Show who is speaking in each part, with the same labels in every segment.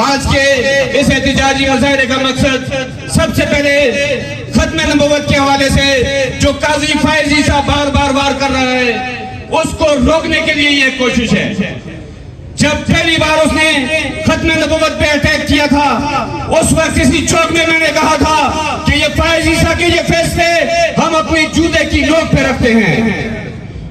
Speaker 1: آج کے اس احتجاجی مظاہرے کا مقصد سب سے پہلے ختم نبوت کے حوالے سے جو قاضی فائز عیسیٰ بار بار کر رہا ہے اس کو روکنے کے لیے یہ کوشش ہے۔ جب پہلی بار اس نے ختم نبوت پہ اٹیک کیا تھا اس وقت اسی چوک میں نے کہا تھا کہ یہ فائز عیسیٰ کے یہ فیصلے ہم اپنی جوتے کی نوک پہ رکھتے ہیں۔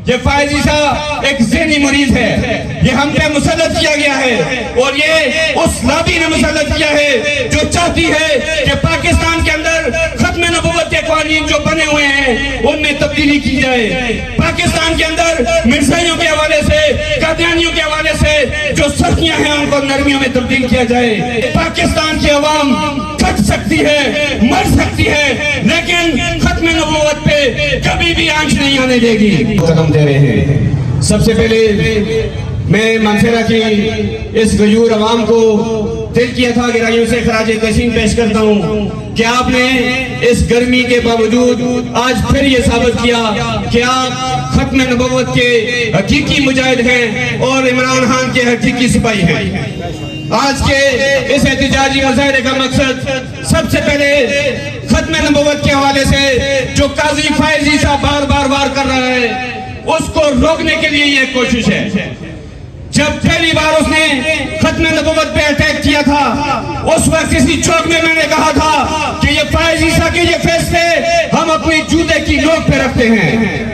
Speaker 1: یہ فائز عیسیٰ ایک ذہنی مریض ہے، یہ ہم پہ مسلط کیا گیا ہے اور یہ اس لابی نے مسلط کیا ہے جو چاہتی ہے کہ پاکستان کے اندر ختم نبوت کے قوانین جو بنے ہوئے ہیں ان میں تبدیلی کی جائے۔ پاکستان کے اندر مرزائیوں کے حوالے سے، قادیانیوں کے حوالے سے جو سختیاں ہیں ان کو نرمیوں میں تبدیل کیا جائے۔ پاکستان کی عوام کٹ سکتی ہے، مر سکتی ہے، لیکن ختم نبوت پہ کبھی بھی آنچ نہیں آنے دے گی۔ قدم دے رہے ہیں۔ سب سے پہلے میں منصورہ کی اس غیور عوام کو دل کی عطا گرائیوں سے خراج تحسین پیش کرتا ہوں کہ آپ نے اس گرمی کے باوجود آج پھر یہ ثابت کیا کہ آپ ختم نبوت کے حقیقی مجاہد ہیں اور عمران خان کے حقیقی سپاہی ہیں۔ آج کے اس احتجاجی مظاہرے کا مقصد سب سے پہلے ختم نبوت کے حوالے سے جو قاضی فائز عیسیٰ بار کر رہا ہے اس کو روکنے کے لیے یہ کوشش ہے۔ جب پہلی بار اس نے ختم نبوت پہ اٹیک کیا تھا اس وقت اسی چوک میں نے کہا تھا کہ یہ فائز عیسیٰ کے یہ فیصلے ہم اپنی جوتے کی نوک پہ رکھتے ہیں۔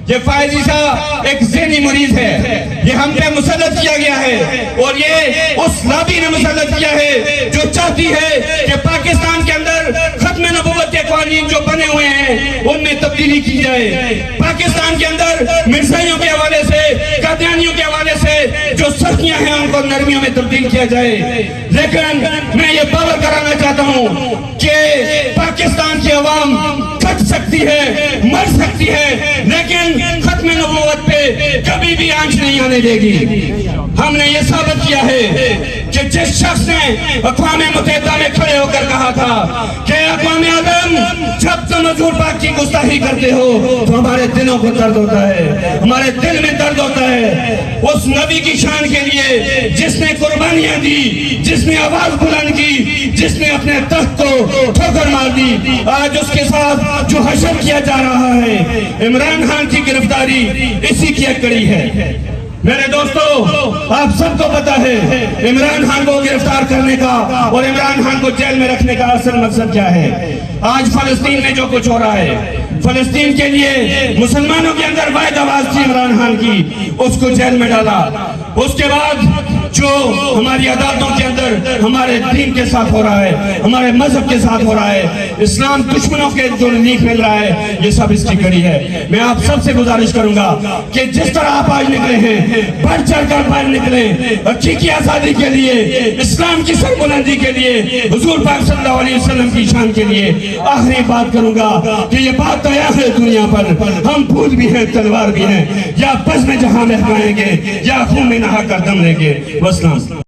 Speaker 1: یہ فائز عیسیٰ ایک ذہنی مریض ہے، یہ ہم پہ مسلط کیا گیا ہے اور یہ اس لابی نے مسلط کیا ہے جو چاہتی ہے کہ پاکستان کے اندر ختم نبوت کے قوانین جو بنے ہوئے ہیں ان میں تبدیلی کی جائے۔ پاکستان کے اندر مرزائیوں کے حوالے سے، قادیانیوں کے حوالے سے جو سختیاں ہیں ان کو نرمیوں میں تبدیل کیا جائے۔ لیکن میں یہ باور کرانا چاہتا ہوں کہ پاکستان کی عوام کٹ سکتی ہے، مر سکتی ہے، لیکن ختم نبوت پہ کبھی بھی آنچ نہیں آنے دے گی۔ ہم نے یہ ثابت کیا ہے کہ جس شخص نے اقوام متحدہ میں کھڑے ہو کر کہا تھا کہ اقوام عالم جب تم حضور پاک کی گستاخی کرتے ہو تو ہمارے دلوں کو درد ہوتا ہے، ہمارے دل میں درد ہوتا ہے، اس نبی کی شان کے لیے جس نے قربانیاں دی، جس نے آواز بلند کی، جس نے اپنے تخت کو ٹھوکر مار دی، آج اس کے ساتھ جو حشر کیا جا رہا ہے عمران خان کی گرفتاری اسی کی ایک کڑی ہے۔ میرے دوستو، آپ سب کو پتا ہے عمران خان کو گرفتار کرنے کا اور عمران خان کو جیل میں رکھنے کا اصل مقصد کیا ہے۔ آج فلسطین میں جو کچھ ہو رہا ہے، فلسطین کے لیے مسلمانوں کے اندر واحد آواز تھی عمران خان کی، اس کو جیل میں ڈالا۔ اس کے بعد جو ہماری عدالتوں کے اندر ہمارے دین کے ساتھ ہو رہا ہے، ہمارے مذہب کے ساتھ ہو رہا ہے، اسلام دشمنوں کے جو لیک مل رہا ہے، یہ سب اس کی کڑی ہے۔ میں آپ سب سے گزارش کروں گا کہ جس طرح آپ آج نکلے ہیں بڑھ چڑھ کر باہر نکلیں، حقیقی آزادی کے لیے، اسلام کی سربلندی کے لیے، حضور پاک صلی اللہ علیہ وسلم کی شان کے لیے۔ آخری بات کروں گا کہ یہ بات تو ہے دنیا پر ہم پھول بھی ہیں، تلوار بھی ہیں، یا بزم جہاں میں گے یا خون میں نہا کر دم لیں گے۔ والسلام۔